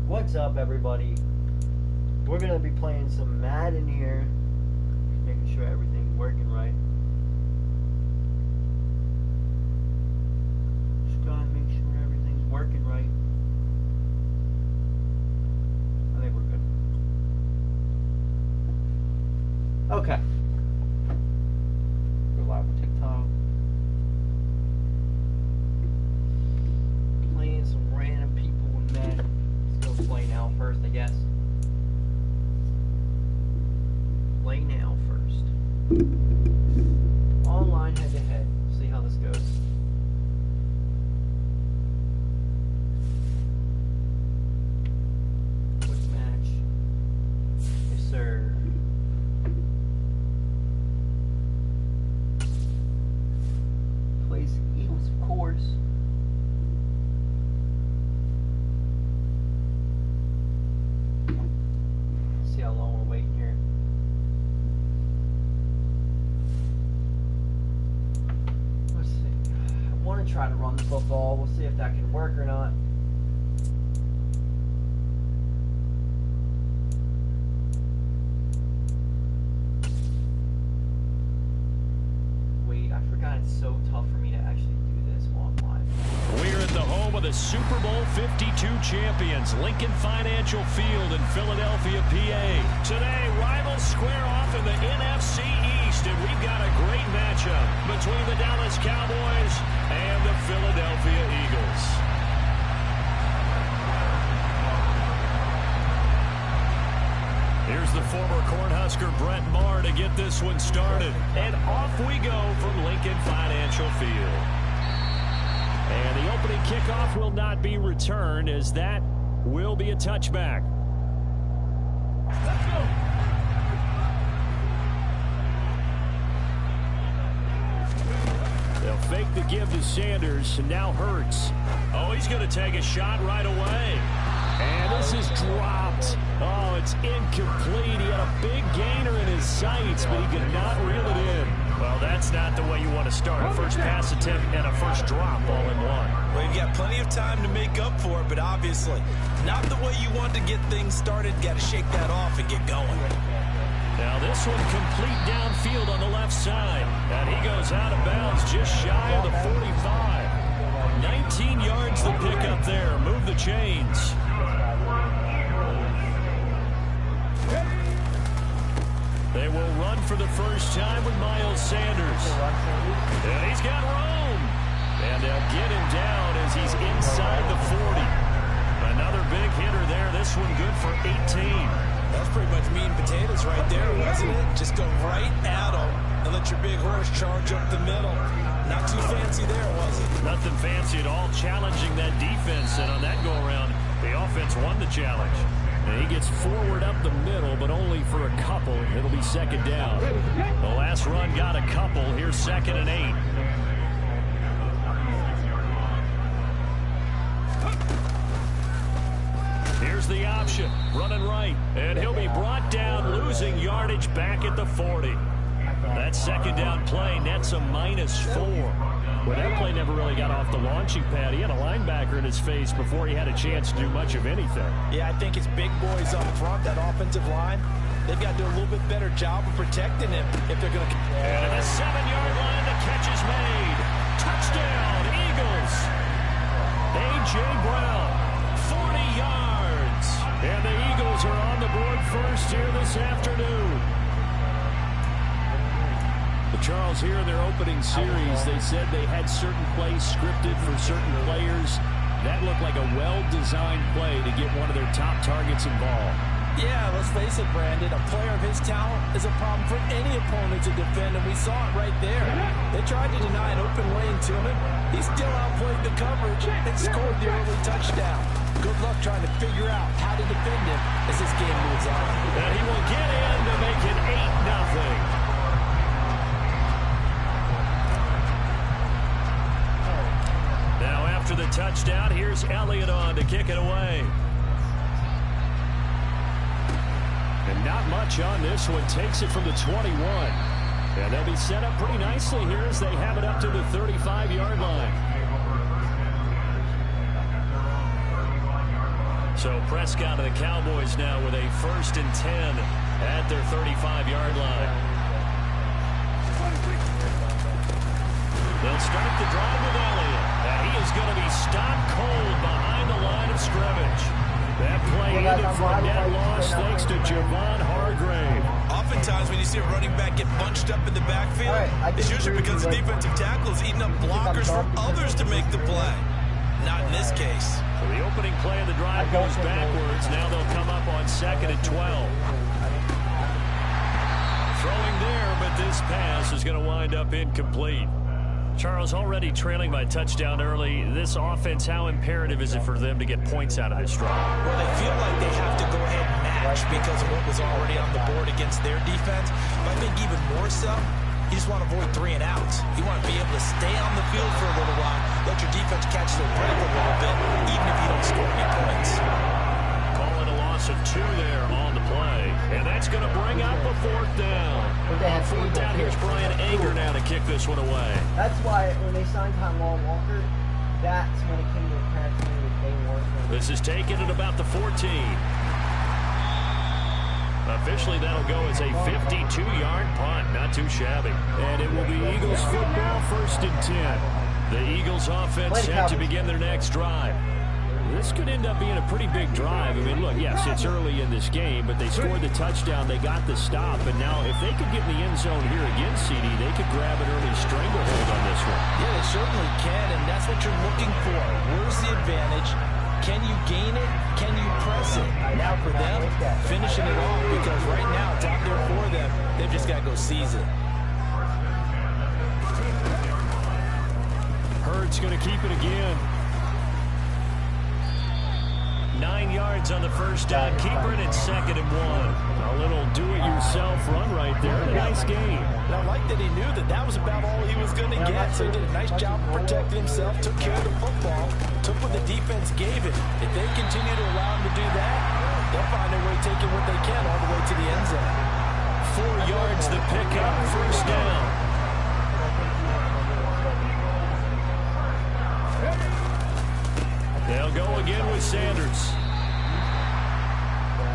What's up, everybody? We're gonna be playing some Madden here, making sure everything's working right. Just gotta make sure everything's working right. I think we're good. Okay. We're live on TikTok. Playing some random people in Madden. Let's go play now first, I guess. Play now first. Online head to head. See how this goes. Quick match. Yes, sir. Plays Eagles, of course. See how long we're waiting here. Let's see. I want to try to run the football. We'll see if that can work or not. Wait, I forgot it's so tough for me to actually do this while I'm live. We're at the home of the Super Bowl 52 champions, Lincoln Financial Field in Philadelphia, PA. Today, rivals square off in the NFC East, and we've got a great matchup between the Dallas Cowboys and the Philadelphia Eagles. Here's the former Cornhusker Brett Maher to get this one started. And off we go from Lincoln Financial Field. And the opening kickoff will not be returned, as that will be a touchback. Let's go. They'll fake the give to Sanders, and now Hurts. Oh, he's going to take a shot right away. And this is dropped. Oh, it's incomplete. He had a big gainer in his sights, but he could not reel it in. Well, that's not the way you want to start. A first pass attempt and a first drop all in one. Well, you've got plenty of time to make up for it, but obviously not the way you want to get things started. Got to shake that off and get going. Now this one complete downfield on the left side. And he goes out of bounds just shy of the 45. 19 yards to pick up there. Move the chains. They will run for the first time with Miles Sanders. And he's got room. And they'll get him down as he's inside the 40. Another big hitter there. This one good for 18. That's pretty much meat and potatoes right there, wasn't it? Just go right at him and let your big horse charge up the middle. Not too fancy there, was it? Nothing fancy at all, challenging that defense. And on that go-around, the offense won the challenge. And he gets forward up the middle, but only for a couple. It'll be second down. The last run got a couple. Here's 2nd and 8. Here's the option. Running right. And he'll be brought down, losing yardage back at the 40. That second down play nets a -4. Well, that play never really got off the launching pad. He had a linebacker in his face before he had a chance to do much of anything. Yeah, I think his big boys up front, that offensive line, they've got to do a little bit better job of protecting him if they're going to. And at the 7-yard line, the catch is made. Touchdown, Eagles. A.J. Brown, 40 yards. And the Eagles are on the board first here this afternoon. Charles, here in their opening series, they said they had certain plays scripted for certain players. That looked like a well-designed play to get one of their top targets involved. Yeah, let's face it, Brandon. A player of his talent is a problem for any opponent to defend, and we saw it right there. They tried to deny an open lane to him. He still outplayed the coverage and scored the early touchdown. Good luck trying to figure out how to defend him as this game moves on. And he will get in to make it 8-0. After the touchdown, here's Elliott on to kick it away. And not much on this one. Takes it from the 21. And they'll be set up pretty nicely here as they have it up to the 35-yard line. So Prescott and the Cowboys now with a 1st and 10 at their 35-yard line. They'll start the drive with Elliott. And he is going to be stopped cold behind the line of scrimmage. That play ended for a net loss thanks to Javon Hargrave. Oftentimes when you see a running back get bunched up in the backfield, it's usually because the defensive tackle is eating up blockers for others to make the play. Not in this case. So the opening play of the drive goes backwards. Now they'll come up on 2nd and 12. Throwing there, but this pass is going to wind up incomplete. Charles, already trailing by touchdown early. This offense, how imperative is it for them to get points out of this drive? Well, they feel like they have to go ahead and match because of what was already on the board against their defense. But I think even more so, you just want to avoid 3 and outs. You want to be able to stay on the field for a little while, let your defense catch their breath a little bit, even if you don't score any points. Calling a loss of 2 there on the play. And that's going to bring up a 4th down. On 4th down, here's Brian Anger now to kick this one away. That's why when they signed Tyler Walker, that's when it came to a crash with they weren't. This is taken at about the 14. Officially, that'll go as a 52-yard punt. Not too shabby. And it will be Eagles football, 1st and 10. The Eagles offense set to begin their next drive. This could end up being a pretty big drive. I mean, look, yes, it's early in this game, but they scored the touchdown, they got the stop, and now if they could get in the end zone here again, CD, they could grab an early stranglehold on this one. Yeah, they certainly can, and that's what you're looking for. Where's the advantage? Can you gain it? Can you press it? Now for them, finishing it off, because right now it's out there for them. They've just got to go seize it. Hurts going to keep it again. 9 yards on the 1st down. Keeper it at 2nd and 1. A little do-it-yourself run right there. A nice game. And I like that he knew that that was about all he was going to get. So he did a nice job of protecting himself, took care of the football, took what the defense gave him. If they continue to allow him to do that, they'll find a way taking what they can all the way to the end zone. 4 yards the pickup, 1st down. They'll go again with Sanders.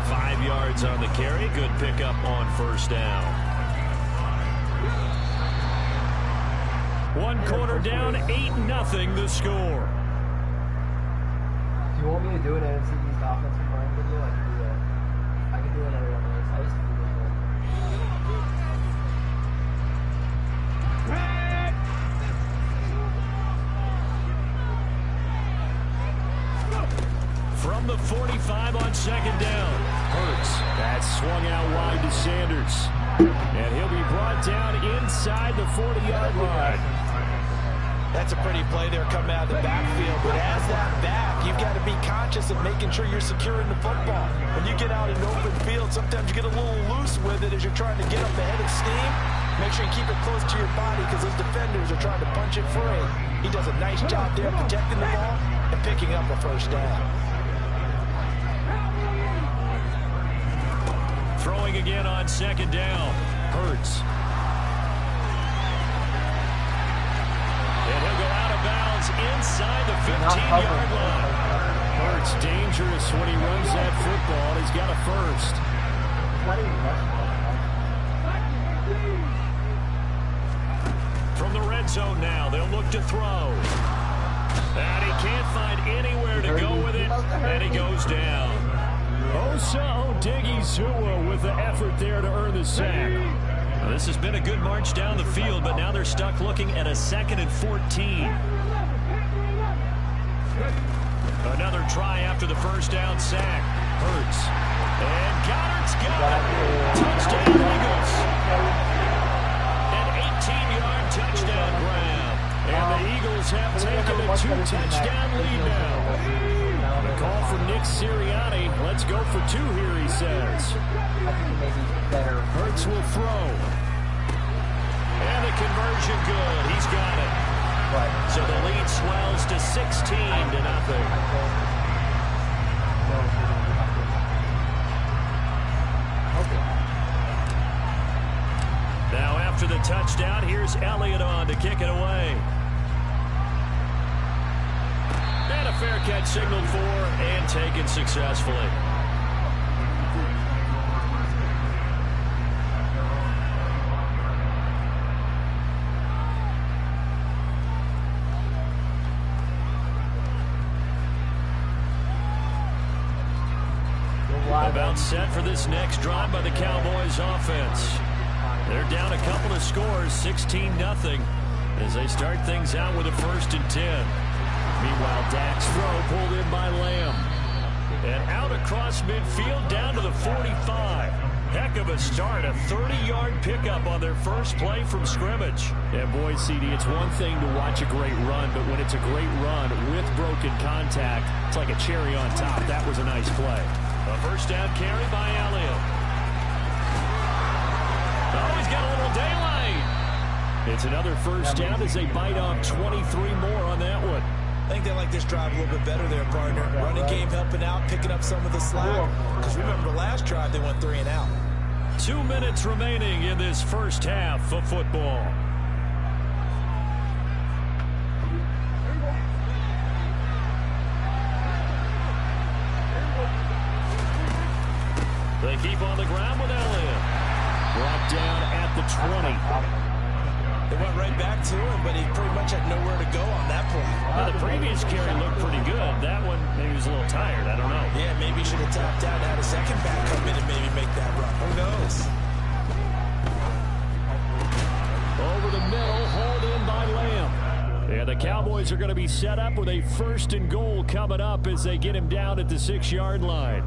5 yards on the carry. Good pickup on 1st down. 1 quarter down, 8-0 the score. Do you want me to do an NFC East offensive line video? I can do that. I can do another one of those. I used to do this one. From the 45 on 2nd down. Hurts. That's swung out wide to Sanders. And he'll be brought down inside the 40-yard line. That's a pretty play there coming out of the backfield. But as that back, you've got to be conscious of making sure you're securing the football. When you get out in open field, sometimes you get a little loose with it as you're trying to get up ahead of steam. Make sure you keep it close to your body because those defenders are trying to punch it free. He does a nice job there protecting the ball and picking up a 1st down. Throwing again on 2nd down. Hurts. And he'll go out of bounds inside the 15-yard line. Hurts dangerous when he runs that football. He's got a 1st. From the red zone now, they'll look to throw. And he can't find anywhere to go with it, and he goes down. Osa Odighizuwa with the effort there to earn the sack. Well, this has been a good march down the field, but now they're stuck looking at a 2nd and 14. Another try after the 1st down sack. Hurts. And Goddard's got it. Touchdown Eagles. An 18-yard touchdown grab. And the Eagles have taken a 2-touchdown lead now. A call from Nick Sirianni. Let's go for 2 here, he says. I think maybe better. Hurts will throw. And the conversion good. He's got it. Right. So the lead swells to 16-0. Now after the touchdown, here's Elliott on to kick it away. And a fair catch signaled for and taken successfully. About set for this next drive by the Cowboys offense. They're down a couple of scores, 16-0, as they start things out with a 1st and 10. Meanwhile, Dak's throw pulled in by Lamb. And out across midfield down to the 45. Heck of a start, a 30-yard pickup on their first play from scrimmage. And boy, CD, it's one thing to watch a great run, but when it's a great run with broken contact, it's like a cherry on top. That was a nice play. A first down carry by Elliott. Oh, he's got a little daylight. It's another first down as they bite off 23 more on that one. I think they like this drive a little bit better there, partner. Running game helping out, picking up some of the slack. Because remember, the last drive they went 3 and out. 2 minutes remaining in this first half of football. They keep on the ground with Elliott. Brought down at the 20. They went right back to him, but he pretty much had nowhere to go on that play. Well, the previous carry looked pretty good. That one, maybe he was a little tired. I don't know. Yeah, maybe he should have tapped out and had a second back come in and maybe make that run. Who knows? Over the middle, hauled in by Lamb. And the Cowboys are going to be set up with a 1st and goal coming up as they get him down at the 6-yard line.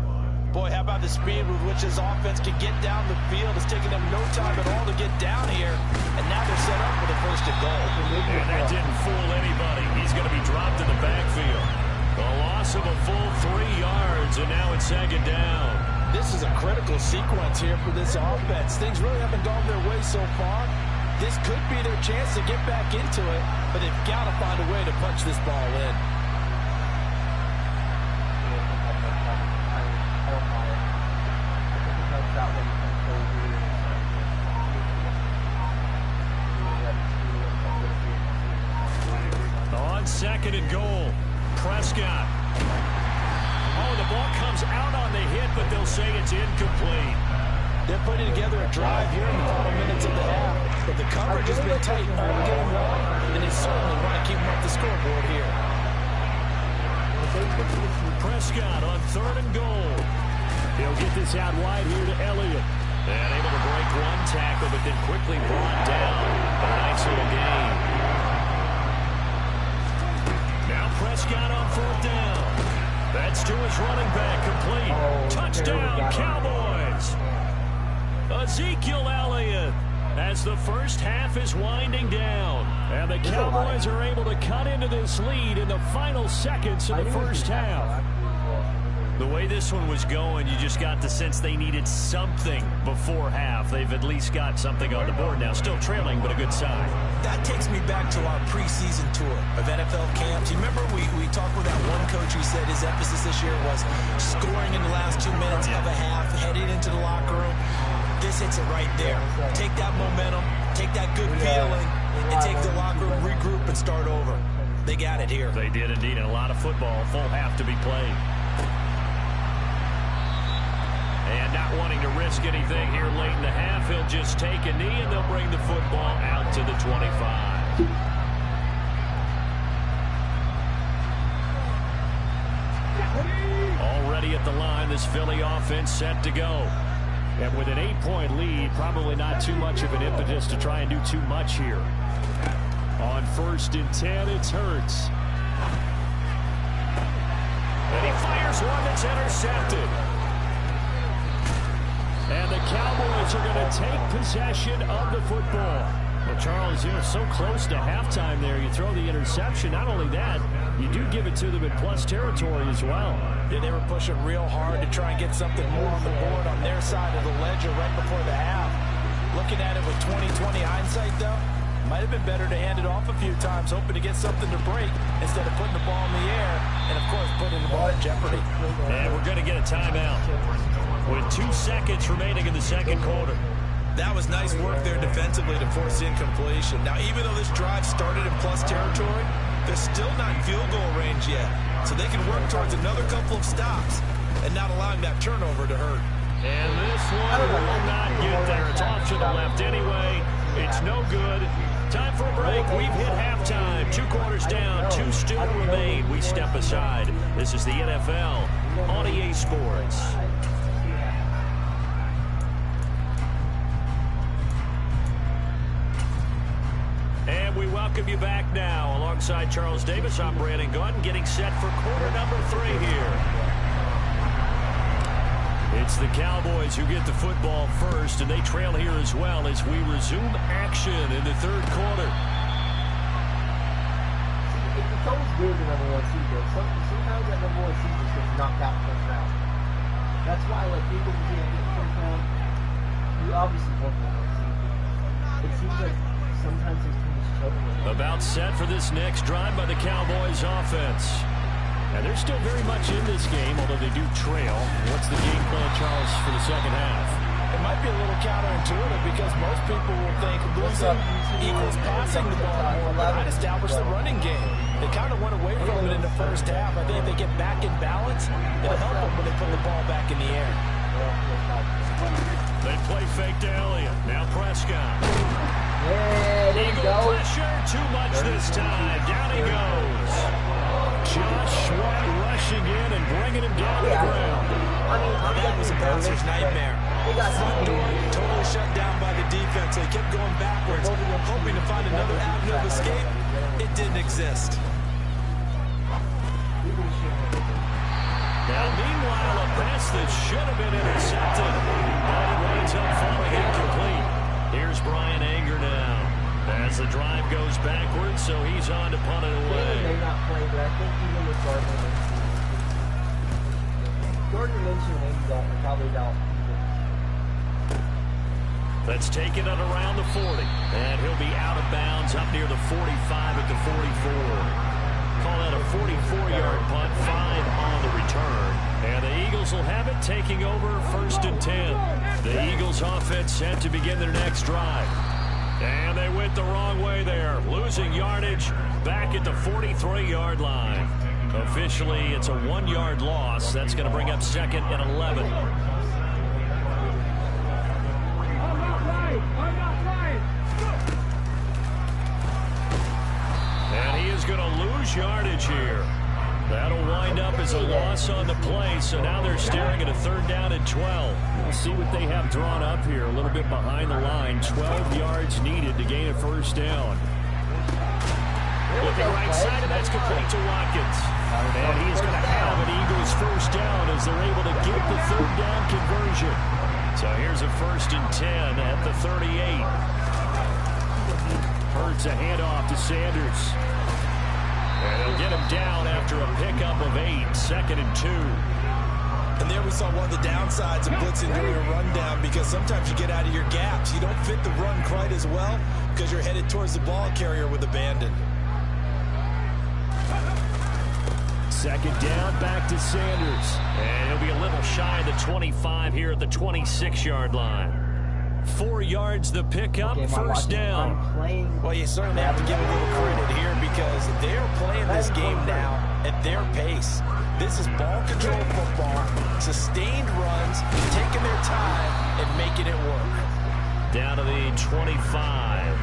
Boy, how about the speed with which this offense can get down the field? It's taking them no time at all to get down here. And now they're set up for the 1st and goal. And that didn't fool anybody. He's going to be dropped in the backfield. A loss of a full 3 yards, and now it's 2nd down. This is a critical sequence here for this offense. Things really haven't gone their way so far. This could be their chance to get back into it, but they've got to find a way to punch this ball in. On 2nd and goal, Prescott. Oh, the ball comes out on the hit, but they'll say it's incomplete. They're putting together a drive here in the final minutes of the half, but the coverage has been tight all game long, and they certainly want to keep them up the scoreboard here. Prescott on 3rd and goal. He'll get this out wide here to Elliott. And able to break one tackle, but then quickly brought down. A nice little gain. Now Prescott on 4th down. That's to his running back, complete. Touchdown, Cowboys. Ezekiel Elliott as the first half is winding down. And the Cowboys are able to cut into this lead in the final seconds of the first half. The way this one was going, you just got the sense they needed something before half. They've at least got something on the board now. Still trailing, but a good sign. That takes me back to our preseason tour of NFL camps. You remember we talked with that one coach who said his emphasis this year was scoring in the last 2 minutes of a half, heading into the locker room. This hits it right there. Take that momentum, take that good feeling, and take the locker room, regroup, and start over. They got it here. They did indeed, and a lot of football, full half to be played. And not wanting to risk anything here late in the half, he'll just take a knee, and they'll bring the football out to the 25. Already at the line, this Philly offense set to go. And with an 8-point lead, probably not too much of an impetus to try and do too much here. On 1st and 10, it's Hurts. And he fires one that's intercepted. And the Cowboys are going to take possession of the football. Well, Charles, so close to halftime there. You throw the interception. Not only that, you do give it to them in plus territory as well. Yeah, they were pushing real hard to try and get something more on the board on their side of the ledger right before the half. Looking at it with 20/20 hindsight, though, might have been better to hand it off a few times, hoping to get something to break instead of putting the ball in the air and, of course, putting the ball in jeopardy. And we're going to get a timeout with 2 seconds remaining in the second quarter. That was nice work there defensively to force incompletion. Now, even though this drive started in plus territory, They're still not in field goal range yet, so they can work towards another couple of stops and not allowing that turnover to hurt. And this one will not get there. It's off to the left anyway. It's no good. Time for a break. We've hit halftime. 2 quarters down. 2 still remain. We step aside. This is the NFL on EA Sports. And we welcome you back now. Alongside Charles Davis, I'm Brandon Gordon, getting set for quarter number 3 here. It's the Cowboys who get the football first, and they trail here as well as we resume action in the 3rd quarter. It's always weird the number 1 seed, though. Sometimes that number 1 seed just gets knocked out first round. That's why, like, people who get first round, you obviously want the 1 seed. It seems like sometimes there's too much trouble with it. About set for this next drive by the Cowboys offense. And they're still very much in this game, although they do trail. What's the game plan, Charles, for the second half? It might be a little counterintuitive because most people will think losing equals passing the ball more, but I'd establish the running game. They kind of went away from it in the first half. I think if they get back in balance, it'll help them when they put the ball back in the air. They play fake to Elliott. Now Prescott. Yeah, there you Eagle go. pressure, too much this time. Down he goes. Josh Sweat rushing in and bringing him down to the ground. That was a bouncer's nightmare. Front door totally shut down by the defense. They kept going backwards, hoping to find another avenue of escape. It didn't exist. Now, meanwhile, a pass that should have been intercepted, but it winds up falling incomplete. Here's Brian Anger now. As the drive goes backwards, so he's on to punt it away. They may not play, but I think even with Gardner Minshew and Andy Dalton are probably out. Let's take it at around the 40. And he'll be out of bounds up near the 45 at the 44. Call that a 44-yard punt, 5 on the return. And the Eagles will have it, taking over 1st and 10. The Eagles offense set to begin their next drive. And they went the wrong way there, losing yardage back at the 43-yard line. Officially, it's a 1-yard loss. That's going to bring up 2nd and 11. And he is going to lose yardage here. That'll wind up as a loss on the play, so now they're staring at a 3rd down and 12. We'll see what they have drawn up here, a little bit behind the line. 12 yards needed to gain a 1st down. Looking right side, and that's complete to Watkins. And he's going to have an Eagles 1st down as they're able to get the 3rd down conversion. So here's a 1st and 10 at the 38. Hurts a handoff to Sanders. And they'll get him down after a pickup of 8, 2nd and 2. And there we saw one of the downsides of blitzing during a rundown, because sometimes you get out of your gaps. You don't fit the run quite as well because you're headed towards the ball carrier with abandon. 2nd down, back to Sanders. And he'll be a little shy of the 25 here at the 26-yard line. 4 yards the pickup, 1st down. Well, you certainly have to give a little credit here because they're playing this game now at their pace. This is ball control football, sustained runs, taking their time and making it work. Down to the 25.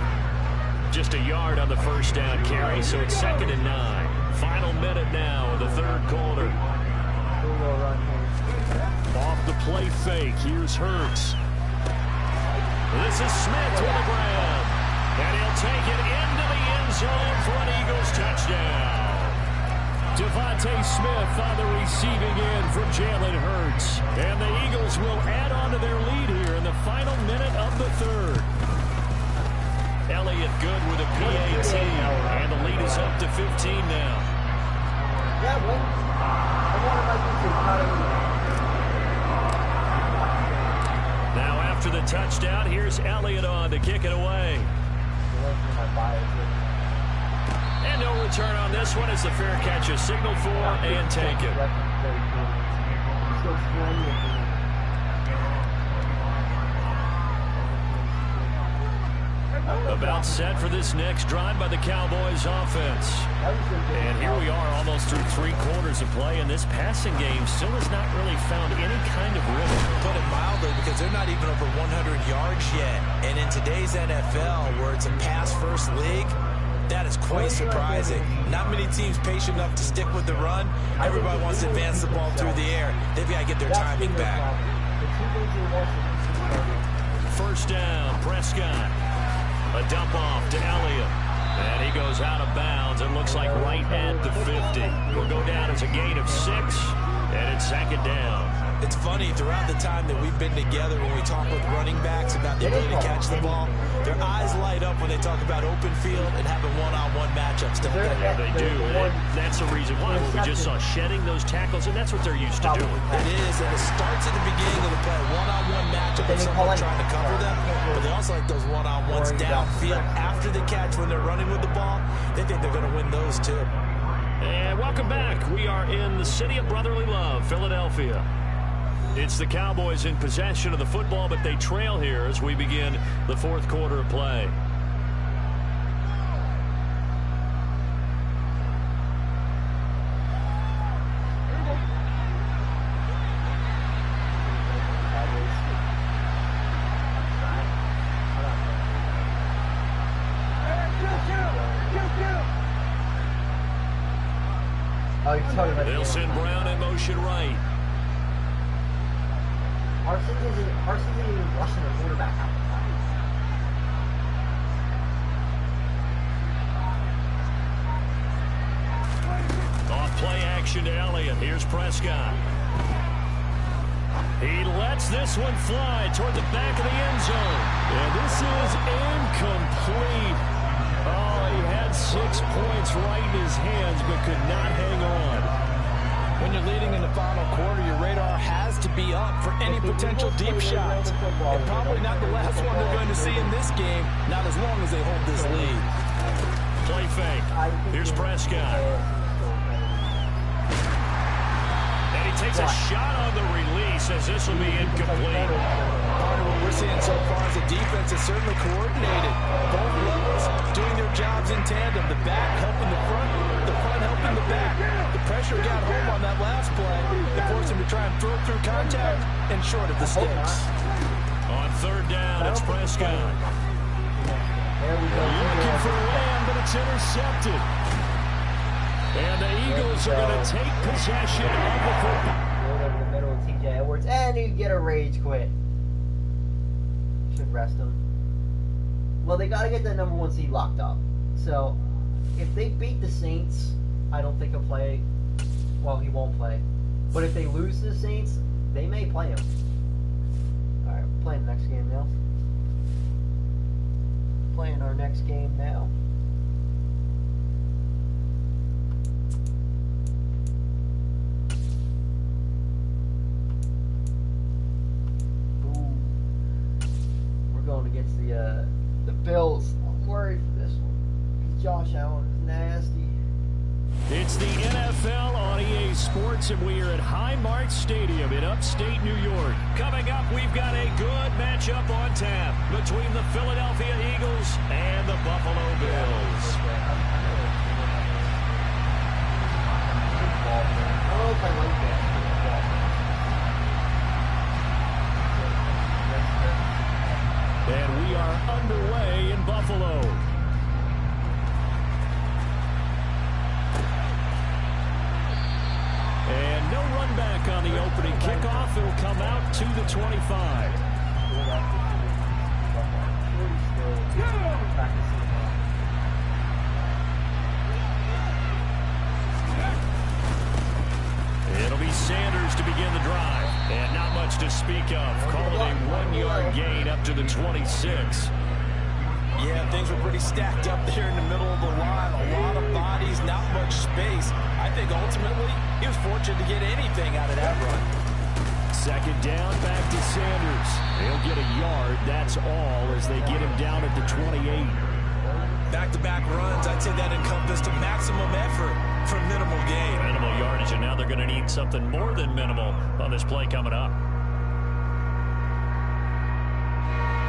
Just a yard on the 1st down carry, so it's 2nd and 9. Final minute now of the 3rd quarter. Off the play fake, here's Hurts. This is Smith with the grab. And he'll take it into the end zone for an Eagles touchdown. Devontae Smith on the receiving end from Jalen Hurts. And the Eagles will add on to their lead here in the final minute of the 3rd. Elliott good with a PAT. And the lead is up to 15 now. Yeah, well, I wanted my to Now after the touchdown, here's Elliott on to kick it away. And no return on this one as the fair catch is signaled for and taken. The About set for this next drive by the Cowboys offense. And here we are almost through 3 quarters of play, and this passing game still has not really found any kind of rhythm. Put it mildly, because they're not even over 100 yards yet. And in today's NFL, where it's a pass-first league, that is quite surprising. Not many teams patient enough to stick with the run. Everybody wants to advance the ball through the air. They've got to get their timing back. First down, Prescott. A dump off to Elliott. And he goes out of bounds. It looks like right at the 50. Will go down as a gain of 6. And it's 2nd down. It's funny, throughout the time that we've been together, when we talk with running backs about the ability to catch the ball, their eyes light up when they talk about open field and having one-on-one matchups, don't they? Yeah, they do. And that's the reason why we just saw shedding those tackles, and that's what they're used to doing. It is, and it starts at the beginning of the play. One-on-one matchup with someone trying to cover them, but they also like those one-on-ones downfield after the catch when they're running with the ball. They think they're going to win those, too. And welcome back. We are in the city of brotherly love, Philadelphia. It's the Cowboys in possession of the football, but they trail here as we begin the 4th quarter of play. They'll send Brown in motion right. Parsons isn't even rushing the quarterback out the time. Off play action to Elliott. Here's Prescott. He lets this one fly toward the back of the end zone. And this is incomplete. Oh, he had 6 points right in his hands, but could not hang on. When you're leading in the final quarter, your radar has to be up for any potential deep shots. And probably not the last one they're going to see in this game, not as long as they hold this lead. Play fake. Here's Prescott. And he takes a shot on the release as this will be incomplete. Part of what we're seeing so far is the defense is certainly coordinated. Both levels doing their jobs in tandem. The back helping the front helping the back. The pressure got home on that last play. They forced him to try and throw through contact and short of the sticks. On 3rd down, it's Prescott. Looking for Lamb, but it's intercepted. And the Eagles are going to take possession of the football. Over the middle of TJ Edwards, and you get a rage quit. Should rest him. Well, they got to get that number 1 seed locked up. So, if they beat the Saints, I don't think he'll play. Well, he won't play. But if they lose to the Saints, they may play him. Alright, we're playing the next game now. Playing our next game now. Ooh. We're going against the Bills. I'm worried for this one. Because Josh Allen is nasty. It's the NFL on EA Sports, and we are at Highmark Stadium in upstate New York. Coming up, we've got a good matchup on tap between the Philadelphia Eagles and the Buffalo Bills. And we are underway in Buffalo. And no run back on the opening kickoff. It'll come out to the 25. It'll be Sanders to begin the drive. And not much to speak of. Call it a 1-yard gain up to the 26. Yeah, things were pretty stacked up there in the middle of the line. A lot of bodies, not much space. I think ultimately he was fortunate to get anything out of that run. 2nd down, back to Sanders. He'll get a yard, that's all, as they get him down at the 28. Back-to-back runs, I'd say that encompassed a maximum effort for minimal gain. Minimal yardage, and now they're going to need something more than minimal on this play coming up.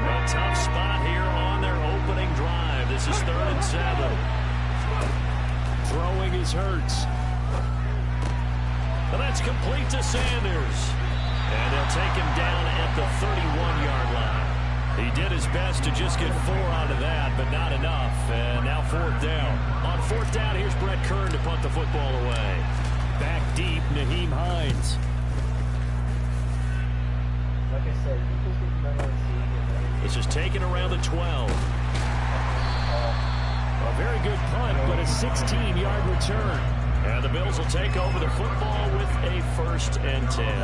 A tough spot here on their opening drive. This is 3rd and 7. Throwing is Hurts. And that's complete to Sanders. And they'll take him down at the 31-yard line. He did his best to just get 4 out of that, but not enough. And now 4th down. On 4th down, here's Brett Kern to punt the football away. Back deep, Naheem Hines. Like I said, this is taken around the 12. A very good punt, but a 16-yard return. And the Bills will take over the football with a 1st and 10.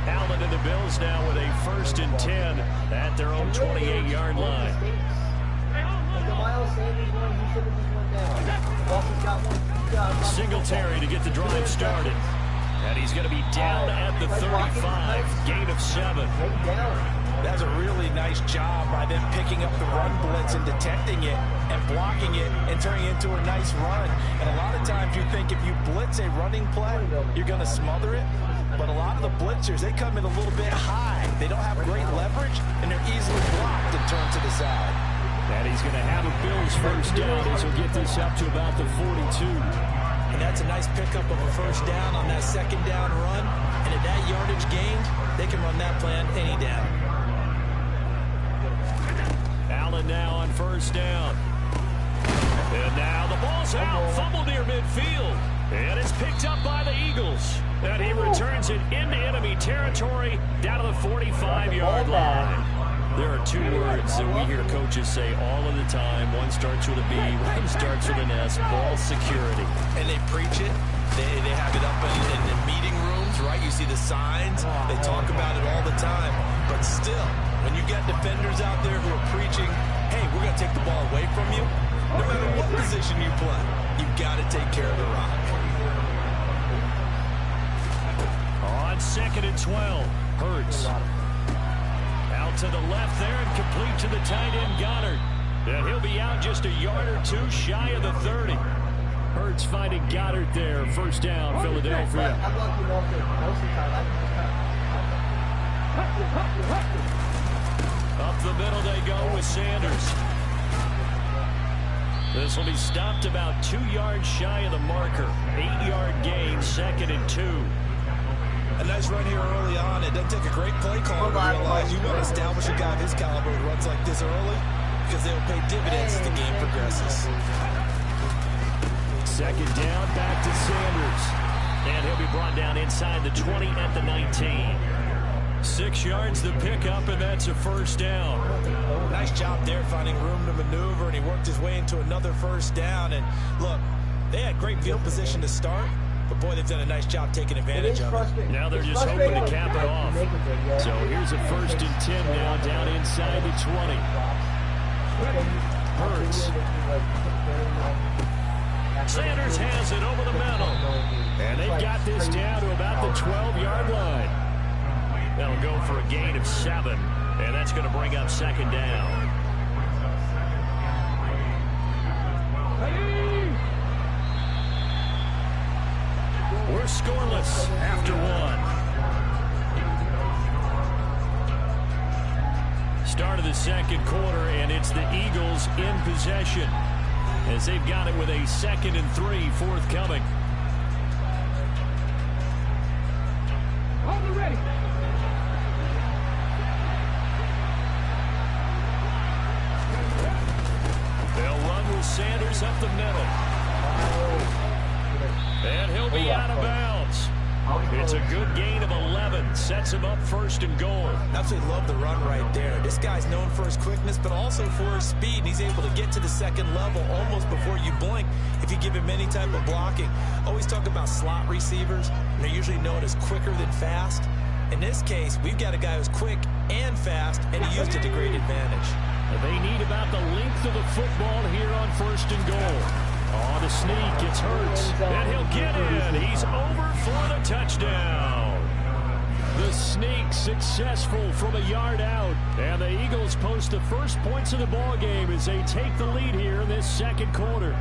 Allen and the Bills now with a 1st and 10 at their own 28-yard line. Singletary to get the drive started. And he's going to be down at the 35. Gain of 7. That's a really nice job by them picking up the run blitz and detecting it and blocking it and turning it into a nice run. And a lot of times you think if you blitz a running play, you're going to smother it. But a lot of the blitzers, they come in a little bit high. They don't have great leverage, and they're easily blocked and turned to the side. And he's going to have a Bills 1st down as he'll get this up to about the 42. And that's a nice pickup of a 1st down on that 2nd down run. And at that yardage gained, they can run that plan any down. Allen now on 1st down. And now the ball's out, fumbled near midfield. And it's picked up by the Eagles. And he returns it into enemy territory down to the 45-yard line. There are 2 words that we hear coaches say all of the time. One starts with a B, one starts with an S, ball security. And they preach it. They have it up in the meeting rooms, right? You see the signs. They talk about it all the time. But still, when you got defenders out there who are preaching, hey, we're going to take the ball away from you, no matter what position you play, you've got to take care of the rock. On 2nd and 12, Hurts. Out to the left there and complete to the tight end, Goddard. And he'll be out just a yard or 2 shy of the 30. Hurts finding Goddard there. 1st down, Philadelphia. Up the middle they go with Sanders. This will be stopped about 2 yards shy of the marker. 8-yard gain, 2nd and 2. A nice run here early on. It doesn't take a great play call to realize you want to establish a guy of his caliber who runs like this early because they'll pay dividends as the game progresses. 2nd down, back to Sanders. And he'll be brought down inside the 20 at the 19. 6 yards the pickup, and that's a 1st down. Nice job there finding room to maneuver, and he worked his way into another 1st down. And look, they had great field position to start. But, boy, they've done a nice job taking advantage of it. Now they're just hoping to cap it off. So here's a 1st and 10 now down inside the 20. Hurts. Sanders has it over the middle. And they've got this down to about the 12-yard line. That'll go for a gain of 7. And that's going to bring up 2nd down. We're scoreless after 1. Start of the 2nd quarter, and it's the Eagles in possession as they've got it with a 2nd and 3 forthcoming. Ready. They'll run with Sanders up the middle. And he'll be out of bounds. It's a good gain of 11. Sets him up 1st and goal. Absolutely love the run right there. This guy's known for his quickness, but also for his speed. And he's able to get to the 2nd level almost before you blink if you give him any type of blocking. Always talk about slot receivers. And they're usually known as quicker than fast. In this case, we've got a guy who's quick and fast, and he used it to great advantage. They need about the length of the football here on 1st and goal. Oh, the sneak, it's Hurts, and he'll get in. He's over for the touchdown. The sneak successful from a yard out, and the Eagles post the first points of the ball game as they take the lead here in this 2nd quarter.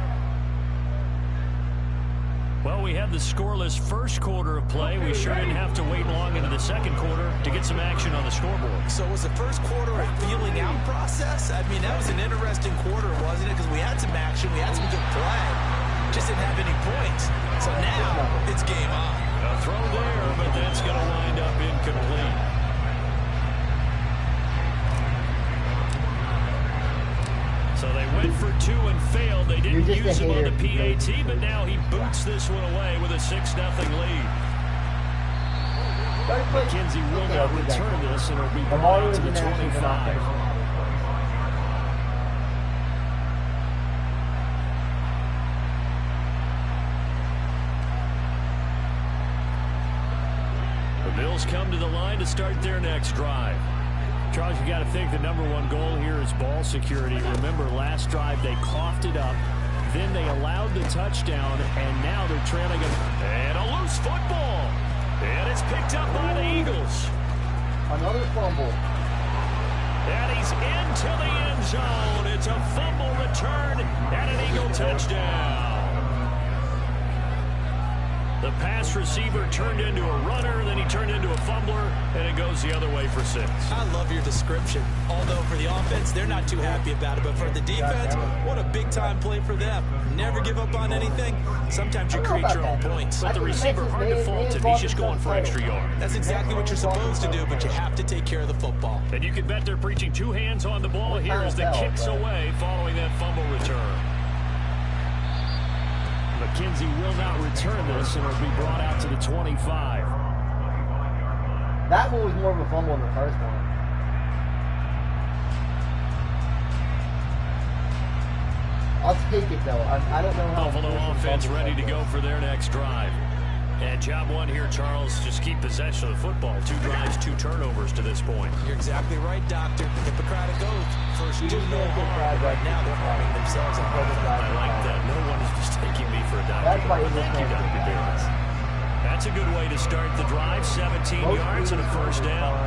Well, we had the scoreless first quarter of play. We sure didn't have to wait long into the second quarter to get some action on the scoreboard. So was the first quarter a feeling out process? I mean, that was an interesting quarter, wasn't it? Because we had some action, we had some good play. Just didn't have any points. So now it's game on. A throw there, but that's going to wind up incomplete. So they went for 2 and failed. They didn't use him on the PAT, but now he boots this one away with a 6-0 lead. McKenzie will not return this, and it'll be brought out to the 25. The Bills come to the line to start their next drive. Charles, you got to think the #1 goal here is ball security. Remember, last drive they coughed it up, then they allowed the touchdown, and now they're trailing it. And a loose football. And it's picked up by the Eagles. Another fumble. And he's into the end zone. It's a fumble return and an Eagle touchdown. The pass receiver turned into a runner, then he turned into a fumbler, and it goes the other way for 6. I love your description. Although for the offense, they're not too happy about it. But for the defense, what a big-time play for them. Never give up on anything. Sometimes you create your own points. But the receiver hard to fault him. He's just going for extra yard. That's exactly what you're supposed to do, but you have to take care of the football. And you can bet they're preaching 2 hands on the ball here as the kick's away following that fumble return. McKenzie will not return this, and it'll be brought out to the 25. That one was more of a fumble than the first one. I'll take it, though. I don't know how... Buffalo offense ready to go for their next drive. And job 1 here, Charles, just keep possession of the football. 2 drives, 2 turnovers to this point. You're exactly right, Doctor. Hippocratic oath. First, do no harm. Right now, they're harming themselves. I like that. No one is mistaking me for a doctor. Thank you, Dr. Davis. That's a good way to start the drive. 17 yards and a first down.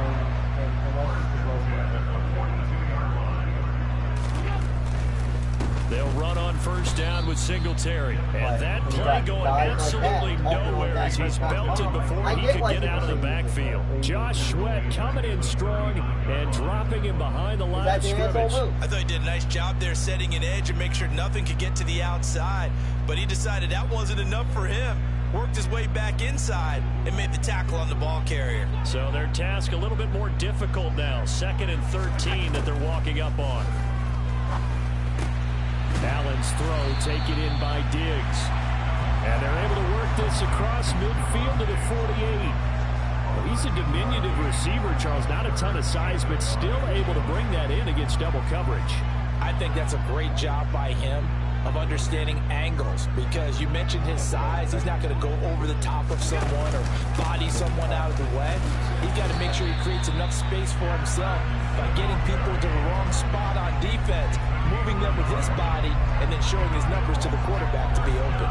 They'll run on first down with Singletary. And that play going absolutely nowhere as he's belted before he could get out of the backfield. Josh Sweat coming in strong and dropping him behind the line of scrimmage. I thought he did a nice job there setting an edge and make sure nothing could get to the outside. But he decided that wasn't enough for him. Worked his way back inside and made the tackle on the ball carrier. So their task a little bit more difficult now. 2nd and 13 that they're walking up on. Allen's throw taken in by Diggs. And they're able to work this across midfield to the 48. Well, he's a diminutive receiver, Charles. Not a ton of size, but still able to bring that in against double coverage. I think that's a great job by him of understanding angles, because you mentioned his size. He's not going to go over the top of someone or body someone out of the way. He's got to make sure he creates enough space for himself by getting people to the wrong spot on defense, moving them with his body, and then showing his numbers to the quarterback to be open.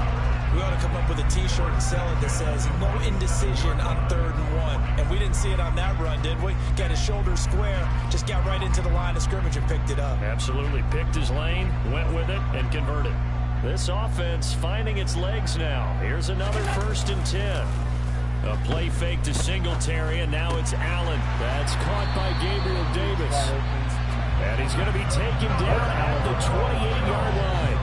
We ought to come up with a T-shirt and sell it that says, no indecision on 3rd and 1. And we didn't see it on that run, did we? Got his shoulders square, just got right into the line of scrimmage and picked it up. Absolutely. Picked his lane, went with it, and converted. This offense finding its legs now. Here's another 1st and 10. A play fake to Singletary, and now it's Allen. That's caught by Gabriel Davis. And he's going to be taken down at the 28-yard line.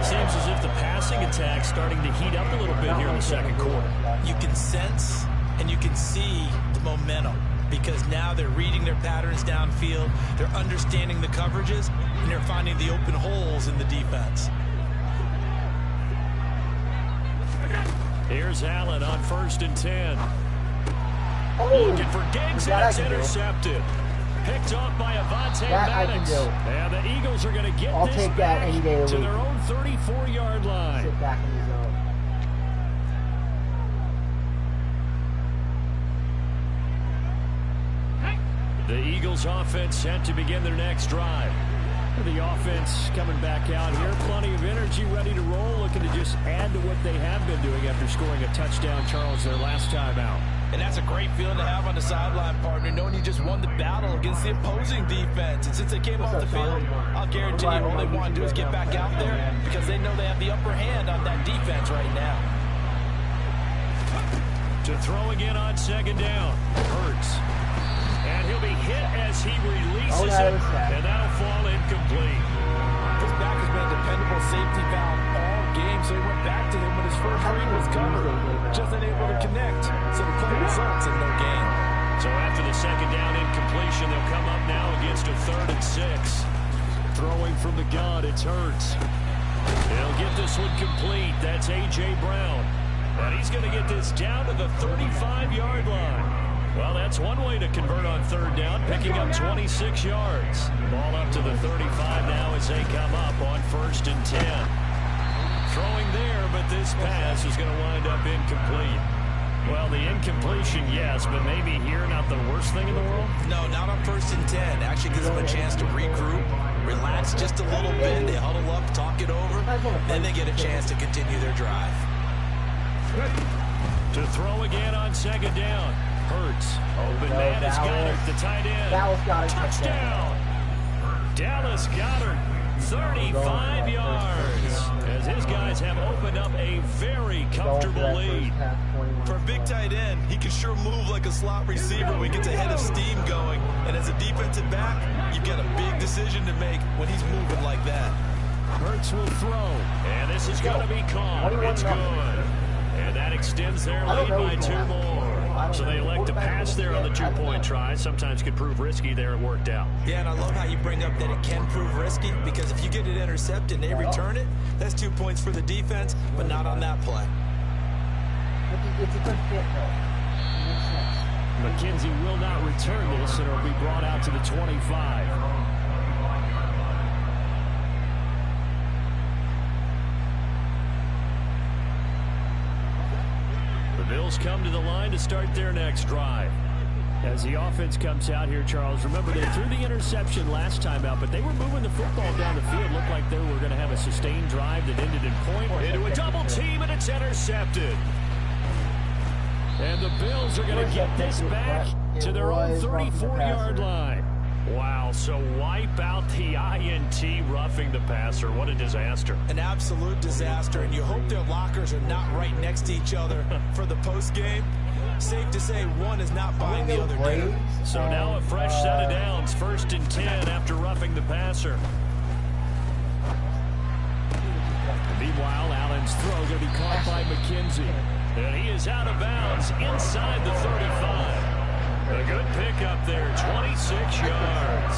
Seems as if the passing attack's starting to heat up a little bit here in the second quarter. You can sense and you can see the momentum, because now they're reading their patterns downfield, they're understanding the coverages, and they're finding the open holes in the defense. Here's Allen on 1st and 10. Looking for Diggs, and it's intercepted. Picked off by Avonte Maddox. And the Eagles are going to get this back to their own 34-yard line. Sit back in the zone. The Eagles offense set to begin their next drive. The offense coming back out here. Plenty of energy, ready to roll, looking to just add to what they have been doing after scoring a touchdown, Charles, their last time out. And that's a great feeling to have on the sideline, partner, knowing you just won the battle against the opposing defense. And since they came off the field, I'll guarantee you all they want to do is get back out there because they know they have the upper hand on that defense right now. To throw again on second down. Hurts. And he'll be hit as he releases it, and that'll fall incomplete. This back has been a dependable safety valve all game, so he went back to him when his first read was covered. Just unable to connect, so the play results in no gain. So after the second down incompletion, they'll come up now against a 3rd and 6. Throwing from the gun, it's Hurts. He'll get this one complete. That's A.J. Brown. And he's going to get this down to the 35-yard line. Well, that's one way to convert on 3rd down, picking up 26 yards. Ball up to the 35 now as they come up on 1st and 10. Throwing there, but this pass is going to wind up incomplete. Well, the incompletion, yes, but maybe here not the worst thing in the world? No, not on 1st and 10. Actually gives them a chance to regroup, relax just a little bit. They huddle up, talk it over, then they get a chance to continue their drive. To throw again on 2nd down. Hurts. Open man is Goddard, the tight end. Touchdown. Dallas Goddard, 35 yards. As his guys have opened up a very comfortable lead. For a big tight end, he can sure move like a slot receiver when he gets a head of steam going. And as a defensive back, you've got a big decision to make when he's moving like that. Hurts will throw. And this is going to be caught. It's good. And that extends their lead by 2 more. So they elect to pass there on the 2-point try. Sometimes could prove risky there. It worked out. Yeah, and I love how you bring up that it can prove risky because if you get it intercepted and they return it, that's 2 points for the defense, but not on that play. It's a good fit, though. McKenzie will not return this, and it'll be brought out to the 25. The Bills come to the line to start their next drive. As the offense comes out here, Charles, remember they threw the interception last time out, but they were moving the football down the field. Looked like they were going to have a sustained drive that ended in point. Into a double team, and it's intercepted. And the Bills are going to get this back to their own 34-yard line. Wow, so wipe out the INT roughing the passer. What a disaster. An absolute disaster, and you hope their lockers are not right next to each other for the postgame. Safe to say one is not buying the other dinner. So now a fresh set of downs, 1st and 10 after roughing the passer. Meanwhile, Allen's throw going to be caught by McKenzie. And he is out of bounds inside the 35. A good pickup there, 26 yards.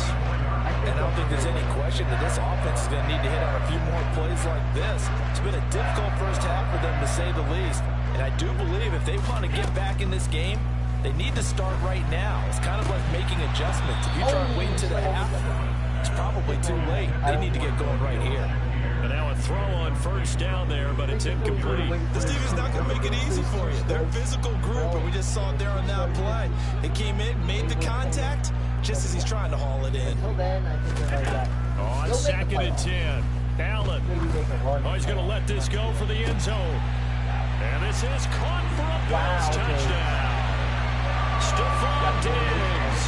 And I don't think there's any question that this offense is going to need to hit on a few more plays like this. It's been a difficult first half for them, to say the least. And I do believe if they want to get back in this game, they need to start right now. It's kind of like making adjustments. If you try to wait to the half, it's probably too late. They need to get going right here. And now a throw on 1st down there, but it's incomplete. This team is not going to make it easy for you. They're a physical group, and we just saw it there on that play. It came in, made the contact, just as he's trying to haul it in. On 2nd and 10, Allen. Oh, he's going to let this go for the end zone. And this is caught for a Bills touchdown. Stephon Diggs,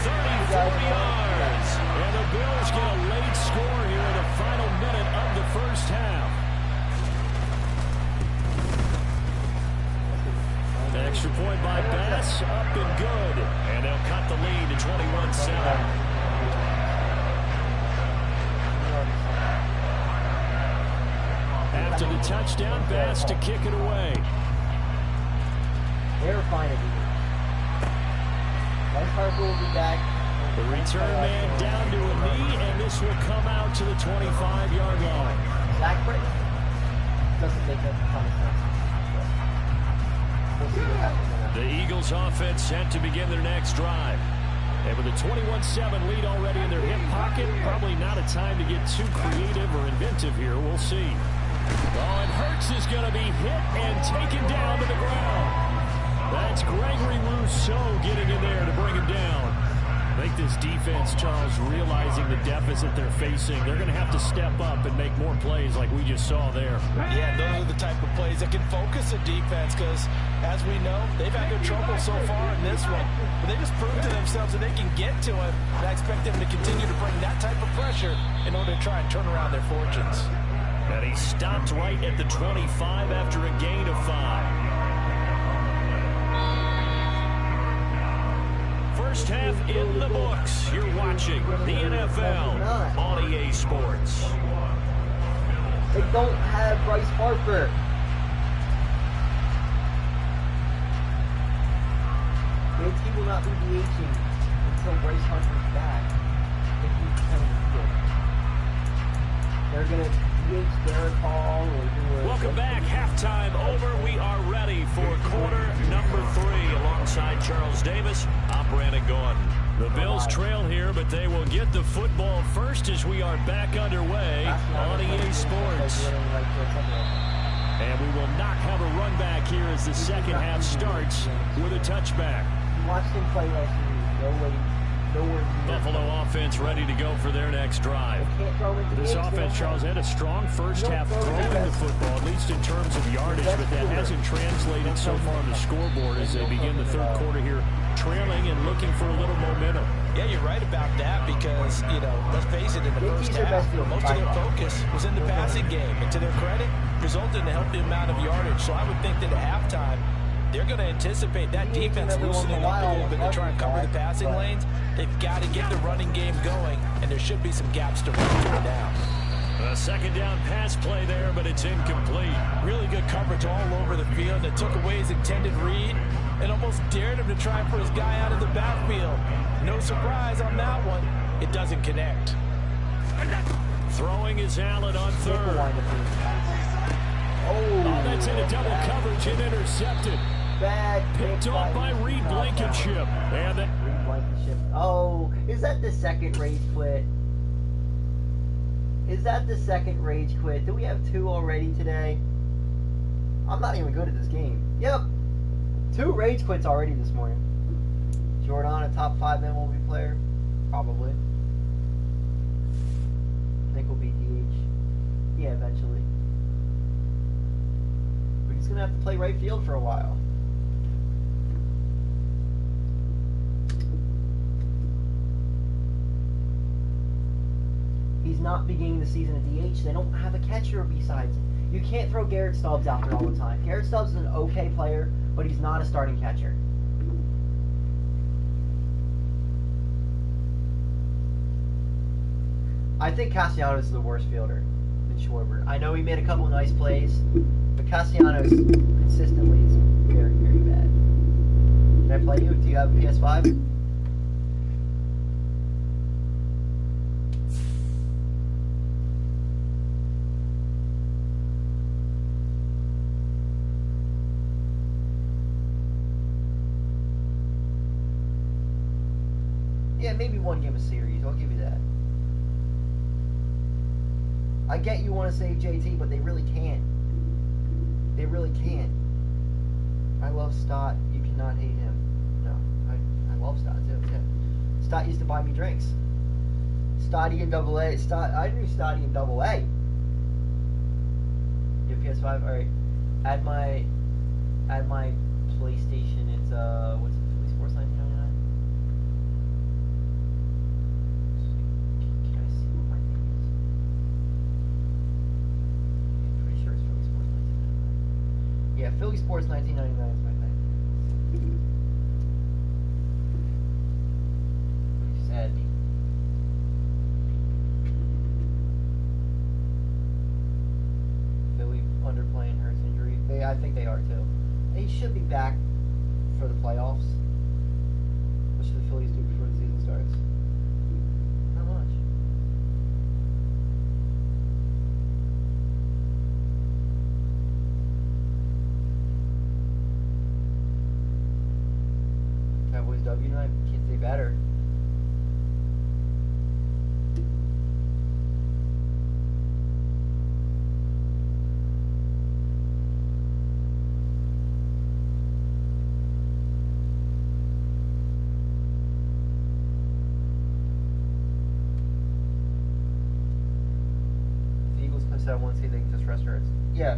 34 yards. And the Bills get a late score here in the final minute of the first half. An extra point by Bass, up and good. And they'll cut the lead to 21-7. After the touchdown, Bass to kick it away. They're fine to do. Bryce Harper will be back. The return man down to a knee, and this will come out to the 25-yard line. Zach Britton doesn't make that comment. The Eagles offense set to begin their next drive. And with a 21-7 lead already in their hip pocket, probably not a time to get too creative or inventive here. We'll see. Oh, and Hurts is going to be hit and taken down to the ground. That's Gregory Rousseau getting in there to bring him down. I think this defense, Charles, realizing the deficit they're facing, they're going to have to step up and make more plays like we just saw there. Yeah, those are the type of plays that can focus a defense because, as we know, they've had their trouble so far in this one. But they just proved to themselves that they can get to it. And I expect them to continue to bring that type of pressure in order to try and turn around their fortunes. And he stopped right at the 25 after a gain of 5. First half in the books. You're watching the NFL on EA Sports. They don't have Bryce Harper. He will not be DHing until Bryce Harper's back. If he's playing the field. They're going to DH Derek Hall or do a... Welcome back. Halftime over. We are ready for quarter number 3 alongside Charles Davis. I'm Brandon Gordon. The Bills trail here, but they will get the football first as we are back underway on EA Sports. And we will not have a run back here as the second half starts with a touchback. Watched him play last year. Buffalo offense ready to go for their next drive. This offense, Charles, had a strong first half throwing the football, at least in terms of yardage, but that hasn't translated so far on the scoreboard as they begin the third quarter here, trailing and looking for a little momentum. Yeah, you're right about that because, let's face it, in the first half, most of their focus was in the passing game. And to their credit, resulted in a healthy amount of yardage. So I would think that at halftime, they're going to anticipate that defense loosening up a little bit to try and cover the passing lanes. They've got to get the running game going, and there should be some gaps to run through now. A second down pass play there, but it's incomplete. Really good coverage all over the field that took away his intended read and almost dared him to try and put his guy out of the backfield. No surprise on that one. It doesn't connect. Throwing is Allen on third. Oh, that's into double coverage and intercepted. Picked off by Reed Blankenship. And then Reed Blankenship. Oh, is that the second rage quit? Is that the second rage quit? Do we have 2 already today? I'm not even good at this game. Yep. 2 rage quits already this morning. Jordan, a top 5 MLB player? Probably. Nick will be DH. Yeah, eventually. But he's going to have to play right field for a while. He's not beginning the season at DH. They don't have a catcher besides. You can't throw Garrett Stubbs out there all the time. Garrett Stubbs is an okay player, but he's not a starting catcher. I think Castellanos is the worst fielder than Schwarber. I know he made a couple of nice plays, but Castellanos consistently is very, very bad. Can I play you? Do you have a PS5? Yeah, maybe 1 game a series. I'll give you that. I get you want to save JT, but they really can't. They really can't. I love Stott. You cannot hate him. No, I love Stott too. Yeah. Stott used to buy me drinks. Stotty in AA. I knew Stotty in AA. You have PS5? All right. Add my PlayStation. It's what's it? Philly Sports 1999. Yeah, Philly Sports 1999 is my thing. Just add me. Philly underplaying Hurts injury. I think they are too. They should be back for the playoffs. What should the Phillies do before the season starts? Not much. Cowboys W night? Can't say better. said I want to see if they can just rest Hurts. Yeah.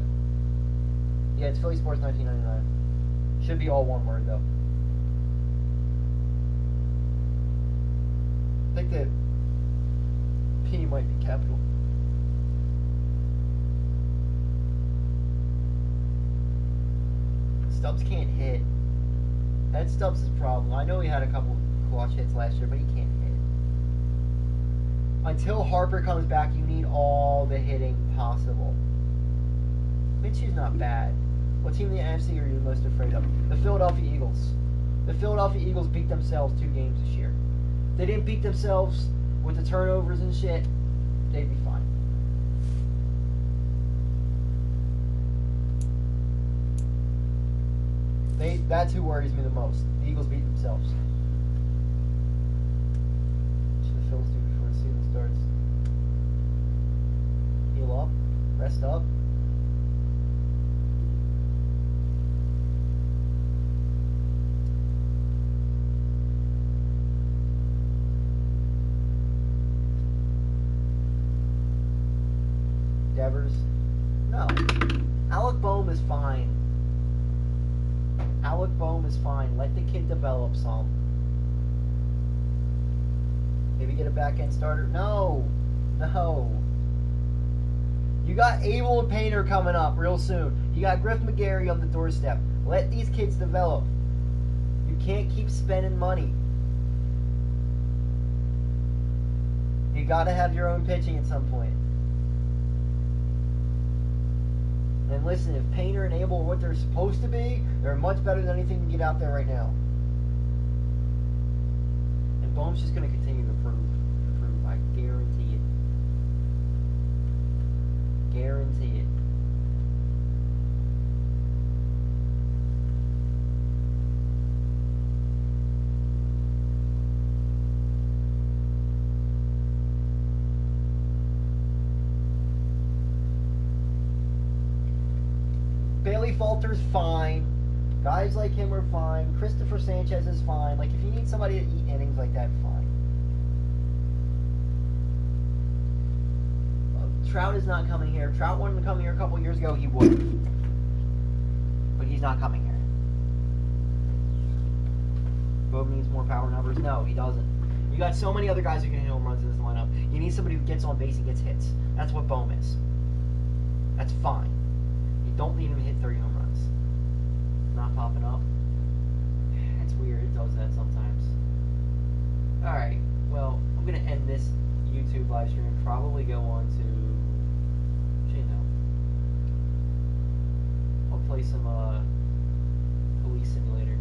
Yeah, it's Philly Sports 1999. Should be all one word, though. I think that P might be capital. Stubbs can't hit. That's Stubbs' problem. I know he had a couple clutch hits last year, but he can't hit. Until Harper comes back, you need all the hitting possible. Minshew's not bad. What team in the NFC are you most afraid of? The Philadelphia Eagles. The Philadelphia Eagles beat themselves 2 games this year. If they didn't beat themselves with the turnovers and shit, they'd be fine. That's who worries me the most. The Eagles beat themselves. What should the Phils do before the season starts? Heal up? Rest up? Devers? No. Alec Boehm is fine. Alec Boehm is fine. Let the kid develop some. Maybe get a back-end starter? No. No. You got Abel and Painter coming up real soon. You got Griff McGarry on the doorstep. Let these kids develop. You can't keep spending money. You got to have your own pitching at some point. And listen, if Painter and Abel are what they're supposed to be, they're much better than anything you can get out there right now. And Boehm's just going to continue to improve. I guarantee it. Guarantee it. Bailey Falter's fine. Guys like him are fine. Christopher Sanchez is fine. Like, if you need somebody to eat innings like that, fine. Trout is not coming here. Trout wanted to come here a couple years ago. He would. But he's not coming here. Bob needs more power numbers. No, he doesn't. You got so many other guys who can hit home runs in this lineup. You need somebody who gets on base and gets hits. That's what Boehm is. That's fine. You don't need him to hit 30 home runs. Not popping up. It's weird. It does that sometimes. Alright. Well, I'm going to end this YouTube live stream and probably go on to... I'll play some Police Simulator.